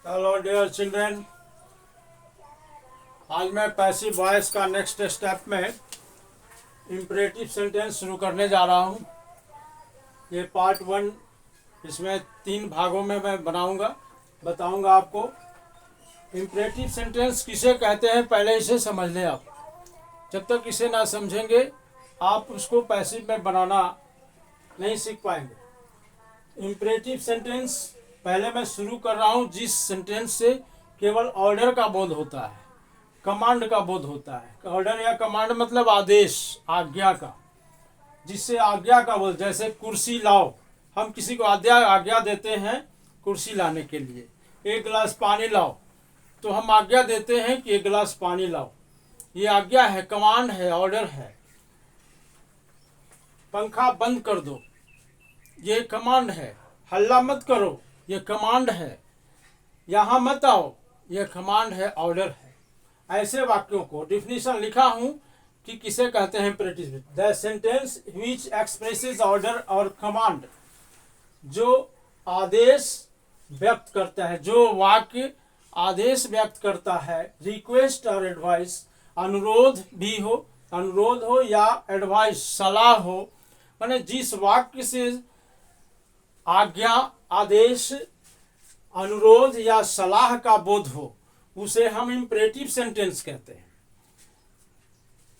Hello dear children, आज मैं passive voice का नेक्स्ट स्टेप में इम्परेटिव सेंटेंस शुरू करने जा रहा हूँ। ये पार्ट 1, इसमें 3 भागों में मैं बताऊँगा आपको। इम्परेटिव सेंटेंस किसे कहते हैं पहले इसे समझ लें आप। जब तक इसे ना समझेंगे आप उसको पैसिव में बनाना नहीं सीख पाएंगे। इम्परेटिव सेंटेंस पहले मैं शुरू कर रहा हूँ जिस सेंटेंस से केवल ऑर्डर का बोध होता है, कमांड का बोध होता है। ऑर्डर या कमांड मतलब आदेश, आज्ञा का, जिससे आज्ञा का बोध। जैसे कुर्सी लाओ, हम किसी को आज्ञा देते हैं कुर्सी लाने के लिए। एक गिलास पानी लाओ, तो हम आज्ञा देते हैं कि एक गिलास पानी लाओ। ये आज्ञा है, कमांड है, ऑर्डर है। पंखा बंद कर दो, ये कमांड है। हल्ला मत करो, ये कमांड है। यहाँ मत आओ, ये कमांड है, ऑर्डर है। ऐसे वाक्यों को डिफिनीशन लिखा हूँ कि किसे कहते हैं imperative. The sentence which expresses order और कमांड, जो आदेश व्यक्त करता है, जो वाक्य आदेश व्यक्त करता है। रिक्वेस्ट और एडवाइस, अनुरोध हो या एडवाइस, सलाह हो। माने जिस वाक्य से आज्ञा, आदेश, अनुरोध या सलाह का बोध हो उसे हम इम्परेटिव सेंटेंस कहते हैं।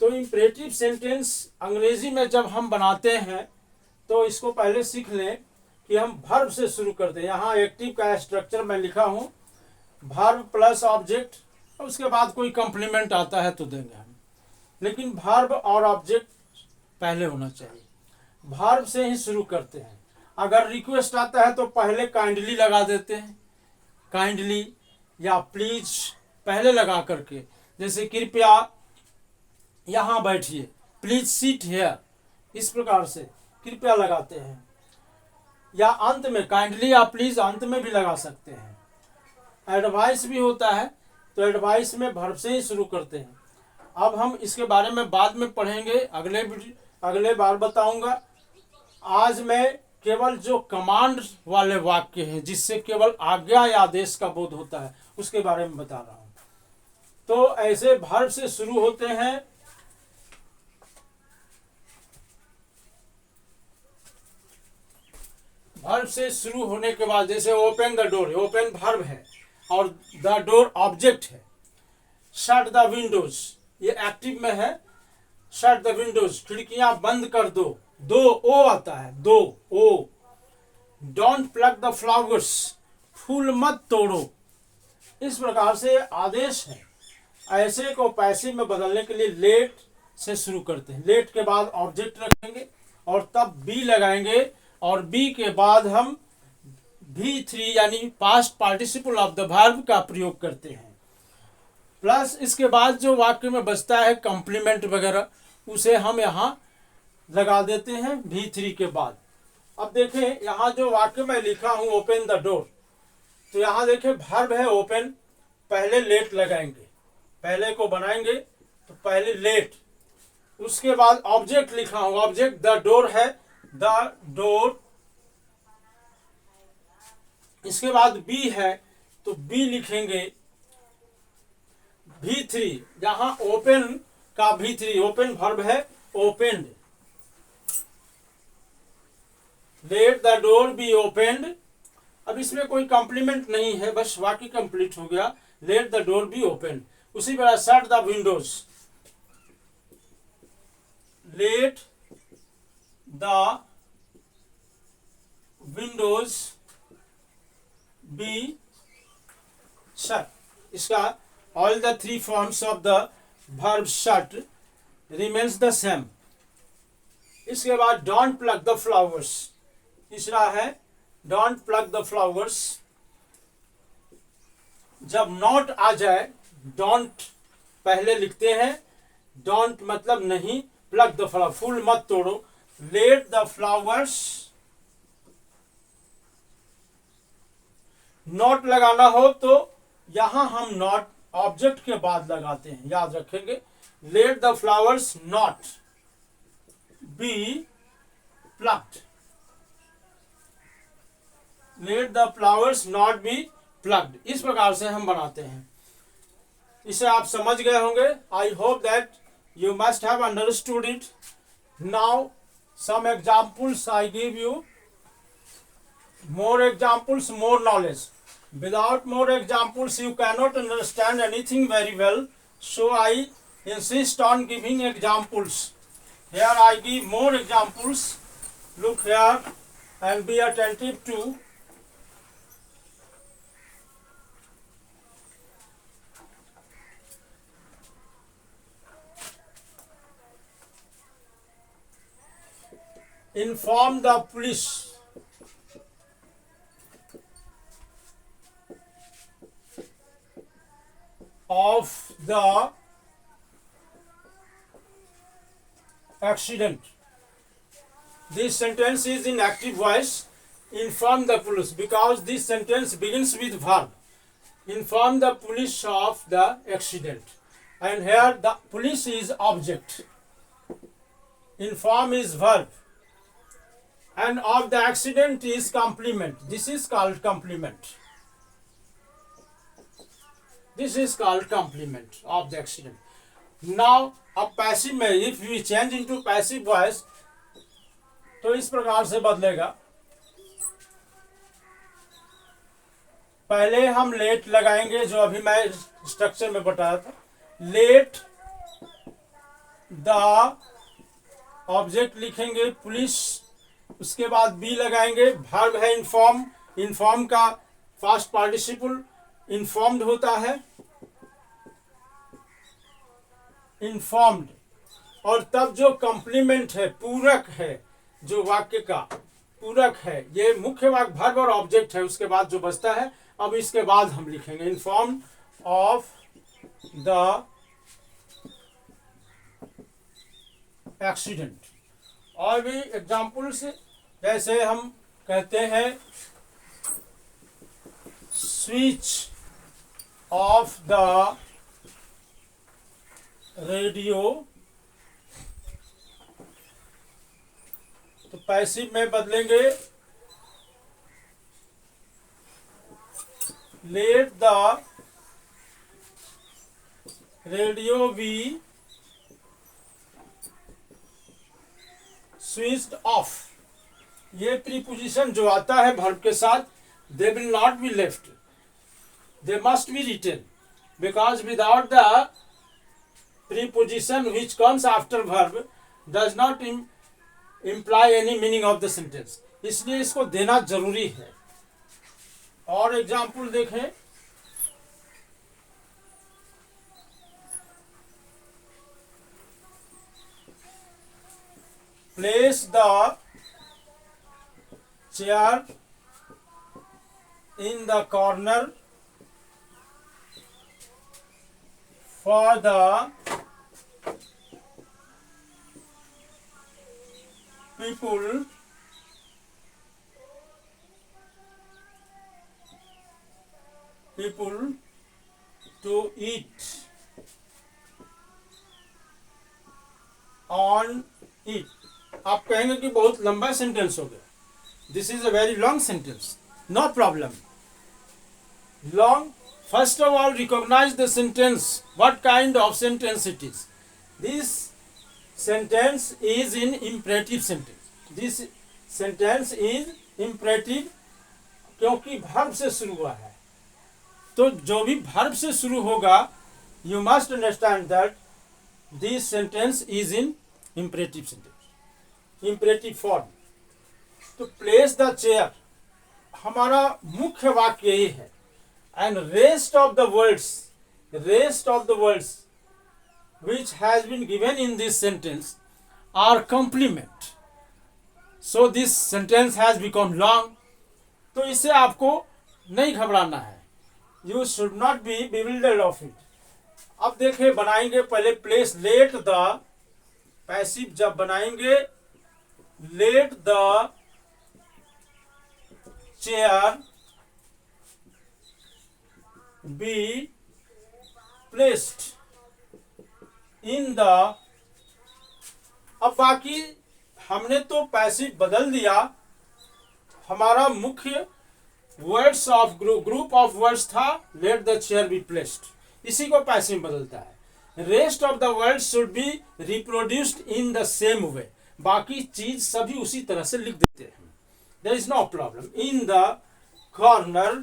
तो इम्परेटिव सेंटेंस अंग्रेजी में जब हम बनाते हैं तो इसको पहले सीख लें कि हम वर्ब से शुरू करते हैं। यहाँ एक्टिव का स्ट्रक्चर मैं लिखा हूँ, वर्ब प्लस ऑब्जेक्ट, उसके बाद कोई कॉम्प्लीमेंट आता है तो देंगे हम, लेकिन वर्ब और ऑब्जेक्ट पहले होना चाहिए। वर्ब से ही शुरू करते हैं। अगर रिक्वेस्ट आता है तो पहले काइंडली लगा देते हैं, काइंडली या प्लीज पहले लगा करके। जैसे कृपया यहाँ बैठिए, प्लीज सीट हियर, इस प्रकार से कृपया लगाते हैं। या अंत में काइंडली या प्लीज अंत में भी लगा सकते हैं। एडवाइस भी होता है तो एडवाइस में वर्ब से ही शुरू करते हैं। अब हम इसके बारे में बाद में पढ़ेंगे, अगले बार बताऊंगा। आज मैं केवल जो कमांड वाले वाक्य हैं, जिससे केवल आज्ञा या आदेश का बोध होता है, उसके बारे में बता रहा हूं। तो ऐसे वर्ब से शुरू होते हैं। वर्ब से शुरू होने के बाद जैसे open the door, open verb है और द डोर ऑब्जेक्ट है। शट द विंडोज, ये एक्टिव में है। शट द विंडोज, खिड़कियां बंद कर दो। दो ओ आता है, दो ओ। डोंट प्लग द फ्लावर्स, फूल मत तोड़ो। इस प्रकार से आदेश है। ऐसे को पैसिव में बदलने के लिए लेट से शुरू करते हैं। लेट के बाद ऑब्जेक्ट रखेंगे और तब बी लगाएंगे, और बी के बाद हम V3 यानी past participle of the verb का प्रयोग करते हैं। प्लस इसके बाद जो वाक्य में बचता है कॉम्प्लीमेंट वगैरह, उसे हम यहाँ लगा देते हैं V3 के बाद। अब देखें यहाँ जो वाक्य में लिखा हूँ ओपन द डोर, तो यहाँ देखें वर्ब है ओपन, पहले लेट लगाएंगे। पहले को बनाएंगे तो पहले लेट, उसके बाद ऑब्जेक्ट लिखा हूँ, ऑब्जेक्ट द डोर है, द डोर। इसके बाद बी है तो बी लिखेंगे V3, जहां ओपन का V3, ओपन वर्ब है, opened. Let the door be opened. अब इसमें कोई कॉम्प्लीमेंट नहीं है, बस वाक्य कंप्लीट हो गया। Let the door be opened. उसी तरह shut the Windows, let the Windows be shut. इसका all the 3 forms of the verb shut remains the same. इसके बाद don't pluck the flowers, तीसरा है don't pluck the flowers। जब not आ जाए, don't पहले लिखते हैं। don't मतलब नहीं, pluck the flower, फूल मत तोड़ो। let the flowers, not लगाना हो तो यहां हम not ऑब्जेक्ट के बाद लगाते हैं, याद रखेंगे। Let the flowers not be plucked, let the flowers not be plugged, इस प्रकार से हम बनाते हैं। इसे आप समझ गए होंगे। I hope that you must have understood it. Now some examples I give you. More examples, more knowledge. Without more examples, you cannot understand anything very well. So I insist on giving examples. Here I give more examples. Look here and be attentive to. Inform the police. Of the accident. This sentence is in active voice. Inform the police, because this sentence begins with verb. Inform the police of the accident, and here the police is object, inform is verb, and of the accident is complement. This is called complement. This is called complement of the accident. Now अब passive में if we change into passive voice तो इस प्रकार से बदलेगा। पहले हम late लगाएंगे, जो अभी मैं स्ट्रक्चर में बताया था। लेट द ऑब्जेक्ट लिखेंगे पुलिस, उसके बाद बी लगाएंगे। वर्ब है इन्फॉर्म, इन्फॉर्म का पास्ट पार्टिसिपल इन्फॉर्म्ड होता है, इन्फॉर्म्ड। और तब जो कॉम्प्लीमेंट है, पूरक है, जो वाक्य का पूरक है, ये मुख्य वाक्य वर्ब और ऑब्जेक्ट है, उसके बाद जो बचता है, अब इसके बाद हम लिखेंगे इन्फॉर्म्ड ऑफ द एक्सीडेंट। और भी एग्जाम्पल्स, जैसे हम कहते हैं स्विच ऑफ द रेडियो, तो पैसिव में बदलेंगे let the radio be switched off. ये प्रीपोजिशन जो आता है वर्ब के साथ, they will not be left, they must be written, because without the preposition which comes after verb does not imply any meaning of the sentence. इसलिए इसको देना जरूरी है। और एग्जाम्पल देखें, place the chair in the corner for the people to eat on it। आप कहेंगे कि बहुत लंबा सेंटेंस हो गया, this is a very long sentence. No problem, long. First of all, recognize the sentence, what kind of sentence it is. This sentence is in imperative sentence. This sentence is imperative क्योंकि verb से शुरू हुआ है। तो जो भी verb से शुरू होगा, you must understand that this sentence is in imperative sentence, imperative form. तो place the chair, हमारा मुख्य वाक्य यही है। And rest of the words which has been given in this sentence are complement. So this sentence has become long. तो इससे आपको नहीं घबराना है। You should not be bewildered of it. अब देखिए, बनाएंगे पहले प्लेस लेट द, पैसिव जब बनाएंगे late the chair be placed in the। अब बाकी हमने तो पैसिव बदल दिया, हमारा मुख्य words of group of words था, let the chair be placed, इसी को पैसिव में बदलता है। Rest of the words should be reproduced in the same way, बाकी चीज सभी उसी तरह से लिख देते हैं, there is no problem. In the corner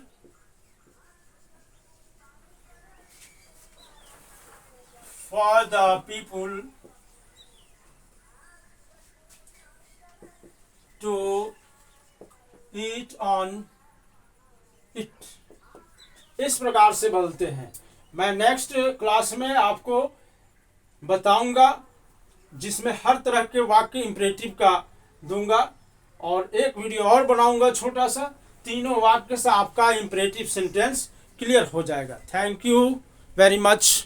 for the people to eat on it, इस प्रकार से बदलते हैं। मैं नेक्स्ट क्लास में आपको बताऊंगा जिसमें हर तरह के वाक्य इंपरेटिव का दूंगा, और एक वीडियो और बनाऊंगा छोटा सा, तीनों वाक्य से आपका इंपरेटिव सेंटेंस क्लियर हो जाएगा। Thank you very much.